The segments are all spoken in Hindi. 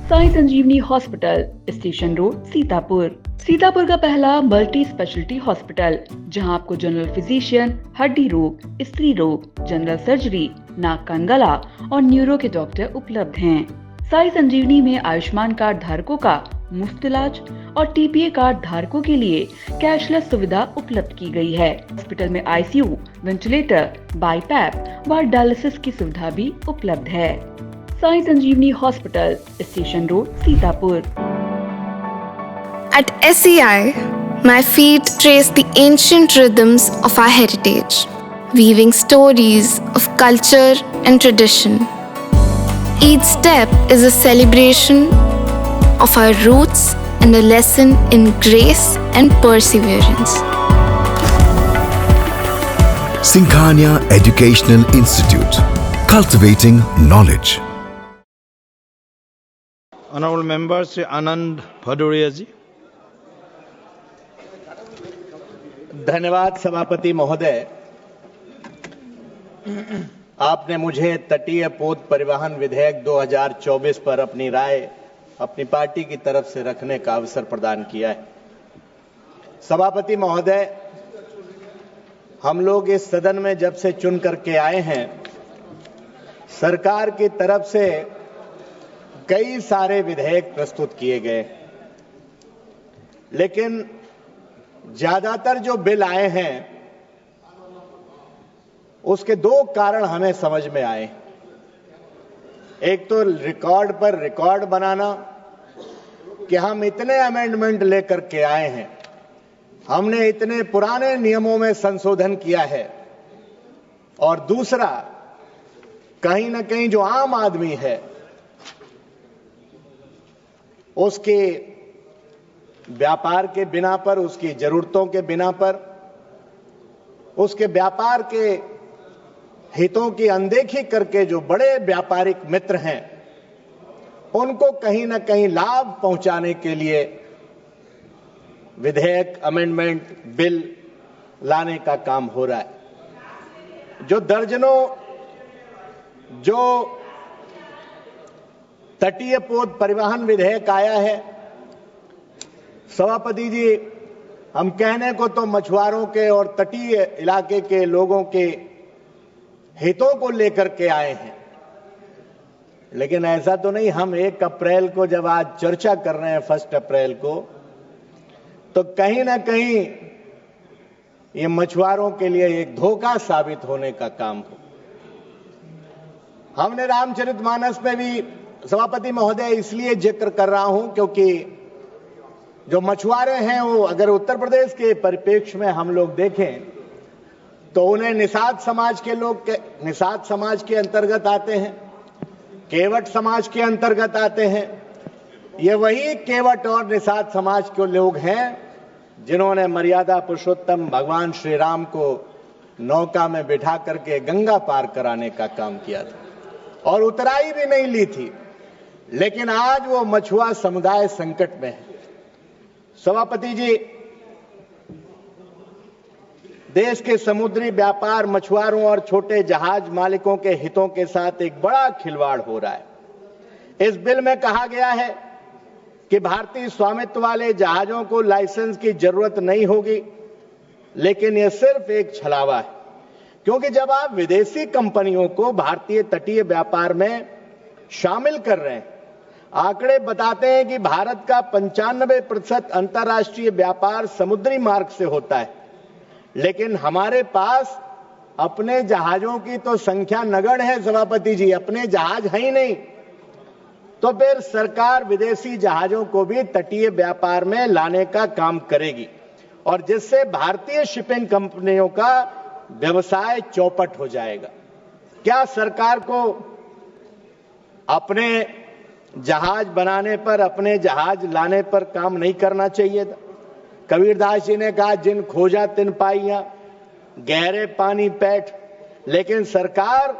Sai Sanjeevani hospital, station road, Sitapur. Sitapur का पहला मल्टी स्पेशलिटी हॉस्पिटल, जहां आपको जनरल फिजिशियन, हड्डी रोग, स्त्री रोग, जनरल सर्जरी, नाक कान गला और न्यूरो के डॉक्टर उपलब्ध हैं। साई संजीवनी में आयुष्मान कार्ड धारकों का मुफ्त इलाज और टीपीए कार्ड धारकों के लिए कैशलेस सुविधा उपलब्ध की गई है। हॉस्पिटल में आईसीयू, वेंटिलेटर, बाईपैप व डायलिसिस की सुविधा भी उपलब्ध है। Sai Sanjeevani hospital, station road, Sitapur. At SEI, my feet trace the ancient rhythms of our heritage, weaving stories of culture and tradition. Each step is a celebration of our roots and a lesson in grace and perseverance. Singhania Educational Institute, cultivating knowledge. Honorable Member Sri Anand Bhadoria ji. धन्यवाद सभापति महोदय। आपने मुझे तटीय पोत परिवहन विधेयक 2024 पर अपनी राय अपनी पार्टी की तरफ से रखने का अवसर प्रदान किया है। सभापति महोदय, हम लोग इस सदन में जब से चुन करके आए हैं, सरकार की तरफ से कई सारे विधेयक प्रस्तुत किए गए, लेकिन ज्यादातर जो बिल आए हैं उसके दो कारण हमें समझ में आए। एक तो रिकॉर्ड पर रिकॉर्ड बनाना कि हम इतने अमेंडमेंट लेकर के आए हैं, हमने इतने पुराने नियमों में संशोधन किया है, और दूसरा कहीं ना कहीं जो आम आदमी है उसके व्यापार के बिना पर, उसकी जरूरतों के बिना पर, उसके व्यापार के हितों की अनदेखी करके जो बड़े व्यापारिक मित्र हैं उनको कहीं ना कहीं लाभ पहुंचाने के लिए विधेयक, अमेंडमेंट, बिल लाने का काम हो रहा है। जो दर्जनों जो तटीय पोत परिवहन विधेयक आया है, सभापति जी, हम कहने को तो मछुआरों के और तटीय इलाके के लोगों के हितों को लेकर के आए हैं, लेकिन ऐसा तो नहीं। हम 1 अप्रैल को जब आज चर्चा कर रहे हैं 1 अप्रैल को, तो कहीं ना कहीं ये मछुआरों के लिए एक धोखा साबित होने का काम हो। हमने रामचरितमानस में भी, सभापति महोदय, इसलिए जिक्र कर रहा हूं क्योंकि जो मछुआरे हैं वो अगर उत्तर प्रदेश के परिप्रेक्ष्य में हम लोग देखें तो उन्हें निषाद समाज के लोग निषाद समाज के अंतर्गत आते हैं, केवट समाज के अंतर्गत आते हैं। ये वही केवट और निषाद समाज के लोग हैं जिन्होंने मर्यादा पुरुषोत्तम भगवान श्री राम को नौका में बिठा करके गंगा पार कराने का काम किया था और उतराई भी नहीं ली थी, लेकिन आज वो मछुआ समुदाय संकट में है। सभापति जी, देश के समुद्री व्यापार, मछुआरों और छोटे जहाज मालिकों के हितों के साथ एक बड़ा खिलवाड़ हो रहा है। इस बिल में कहा गया है कि भारतीय स्वामित्व वाले जहाजों को लाइसेंस की जरूरत नहीं होगी, लेकिन यह सिर्फ एक छलावा है, क्योंकि जब आप विदेशी कंपनियों को भारतीय तटीय व्यापार में शामिल कर रहे हैं, आंकड़े बताते हैं कि भारत का 95% अंतर्राष्ट्रीय व्यापार समुद्री मार्ग से होता है, लेकिन हमारे पास अपने जहाजों की तो संख्या नगण्य है। सभापति जी, अपने जहाज हैं ही नहीं, तो फिर सरकार विदेशी जहाजों को भी तटीय व्यापार में लाने का काम करेगी, और जिससे भारतीय शिपिंग कंपनियों का व्यवसाय चौपट हो जाएगा। क्या सरकार को अपने जहाज बनाने पर, अपने जहाज लाने पर काम नहीं करना चाहिए था? कबीरदास जी ने कहा, जिन खोजा तिन पाइया, गहरे पानी पैठ। लेकिन सरकार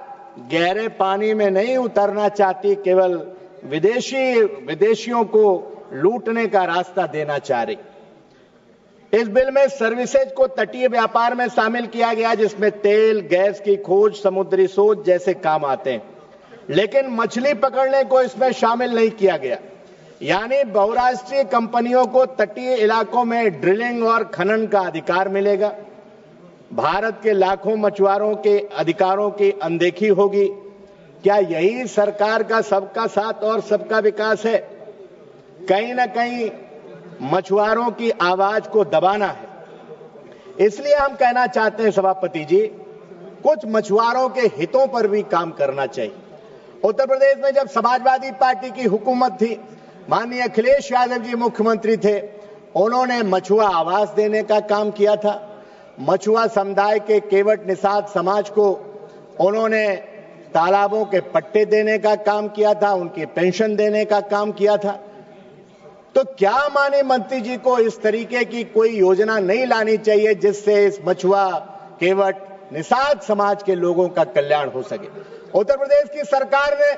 गहरे पानी में नहीं उतरना चाहती, केवल विदेशियों को लूटने का रास्ता देना चाह रही। इस बिल में सर्विसेज को तटीय व्यापार में शामिल किया गया, जिसमें तेल, गैस की खोज, समुद्री शोध जैसे काम आते हैं, लेकिन मछली पकड़ने को इसमें शामिल नहीं किया गया। यानी बहुराष्ट्रीय कंपनियों को तटीय इलाकों में ड्रिलिंग और खनन का अधिकार मिलेगा। भारत के लाखों मछुआरों के अधिकारों की अनदेखी होगी। क्या यही सरकार का सबका साथ और सबका विकास है? कहीं ना कहीं मछुआरों की आवाज को दबाना है। इसलिए हम कहना चाहते हैं सभापति जी, कुछ मछुआरों के हितों पर भी काम करना चाहिए। उत्तर प्रदेश में जब समाजवादी पार्टी की हुकूमत थी, माननीय अखिलेश यादव जी मुख्यमंत्री थे, उन्होंने मछुआ आवास देने का काम किया था। मछुआ समुदाय के केवट निषाद समाज को उन्होंने तालाबों के पट्टे देने का काम किया था, उनकी पेंशन देने का काम किया था। तो क्या माननीय मंत्री जी को इस तरीके की कोई योजना नहीं लानी चाहिए जिससे इस मछुआ केवट निषाद समाज के लोगों का कल्याण हो सके? उत्तर प्रदेश की सरकार ने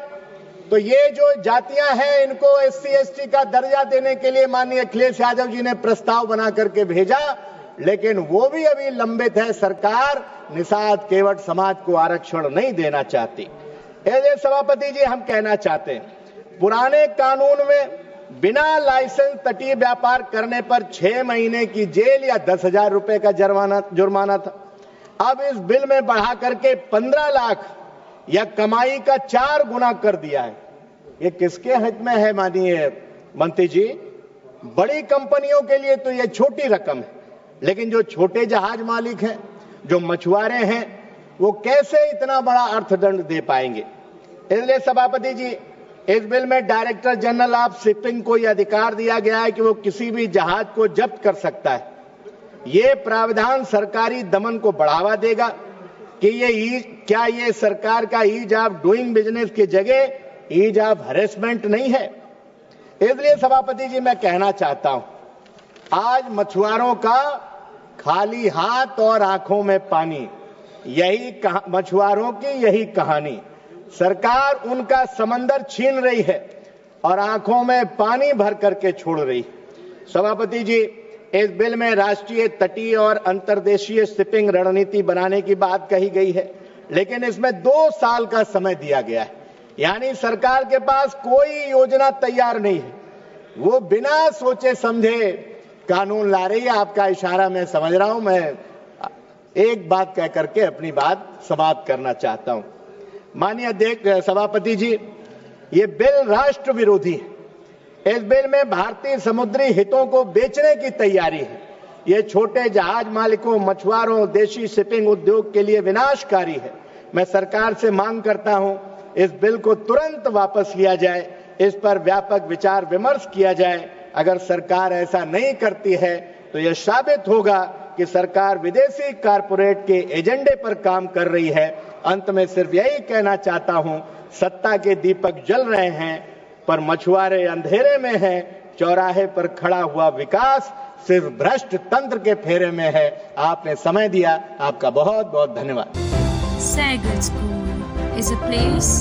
तो ये जो जातियां हैं इनको SC ST का दर्जा देने के लिए माननीय अखिलेश यादव जी ने प्रस्ताव बना करके भेजा, लेकिन वो भी अभी लंबित है। सरकार निषाद केवट समाज को आरक्षण नहीं देना चाहती। इसलिए सभापति जी हम कहना चाहते हैं, पुराने कानून में बिना लाइसेंस तटीय व्यापार करने पर 6 महीने की जेल या 10,000 रुपए का जुर्माना था। अब इस बिल में बढ़ा करके 15 लाख या कमाई का 4 गुना कर दिया है। ये किसके हित में है माननीय मंत्री जी? बड़ी कंपनियों के लिए तो ये छोटी रकम है, लेकिन जो छोटे जहाज मालिक हैं, जो मछुआरे हैं, वो कैसे इतना बड़ा अर्थदंड दे पाएंगे? इसलिए सभापति जी, इस बिल में डायरेक्टर जनरल ऑफ शिपिंग को यह अधिकार दिया गया है कि वो किसी भी जहाज को जब्त कर सकता है। ये प्रावधान सरकारी दमन को बढ़ावा देगा कि क्या ये सरकार का ईज ऑफ डूइंग बिजनेस की जगह ईज ऑफ हैरेसमेंट नहीं है? इसलिए सभापति जी मैं कहना चाहता हूं, आज मछुआरों का खाली हाथ और आंखों में पानी, यही मछुआरों की यही कहानी। सरकार उनका समंदर छीन रही है और आंखों में पानी भर करके छोड़ रही है। सभापति जी, इस बिल में राष्ट्रीय तटीय और अंतर्देशीय शिपिंग रणनीति बनाने की बात कही गई है, लेकिन इसमें 2 साल का समय दिया गया है। यानी सरकार के पास कोई योजना तैयार नहीं है, वो बिना सोचे समझे कानून ला रही है। आपका इशारा मैं समझ रहा हूं। मैं एक बात कह करके अपनी बात समाप्त करना चाहता हूं। माननीय सभापति जी, ये बिल राष्ट्र विरोधी है। इस बिल में भारतीय समुद्री हितों को बेचने की तैयारी है। ये छोटे जहाज मालिकों, मछुआरों, देशी शिपिंग उद्योग के लिए विनाशकारी है। मैं सरकार से मांग करता हूं, इस बिल को तुरंत वापस लिया जाए, इस पर व्यापक विचार विमर्श किया जाए। अगर सरकार ऐसा नहीं करती है तो यह साबित होगा कि सरकार विदेशी कारपोरेट के एजेंडे पर काम कर रही है। अंत में सिर्फ यही कहना चाहता हूं, सत्ता के दीपक जल रहे हैं पर मछुआरे अंधेरे में हैं। चौराहे पर खड़ा हुआ विकास सिर्फ भ्रष्ट तंत्र के फेरे में है। आपने समय दिया, आपका बहुत बहुत धन्यवाद। Sagar School is a place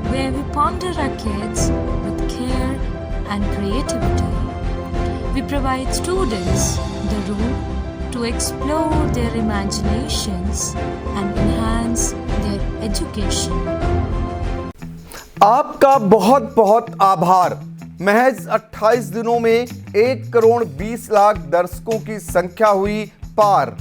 where we ponder our kids with care and creativity. We provide students the room to explore their imaginations and enhance their education. आपका बहुत बहुत आभार। महज 28 दिनों में 1,20,00,000 दर्शकों की संख्या हुई पार।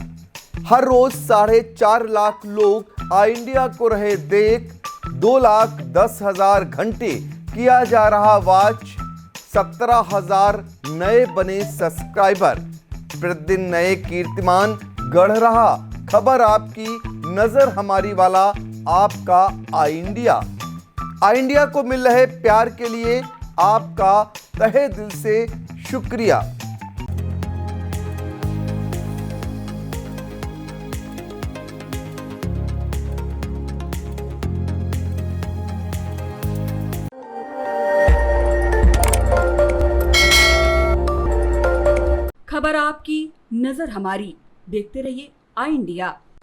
हर रोज 4.5 लाख लोग आई इंडिया को रहे देख। 2,10,000 घंटे किया जा रहा वॉच। 17,000 नए बने सब्सक्राइबर। प्रतिदिन नए कीर्तिमान गढ़ रहा। खबर आपकी, नजर हमारी वाला आपका आई इंडिया। आई इंडिया को मिल रहे प्यार के लिए आपका तहे दिल से शुक्रिया। खबर आपकी, नजर हमारी। देखते रहिए आई इंडिया।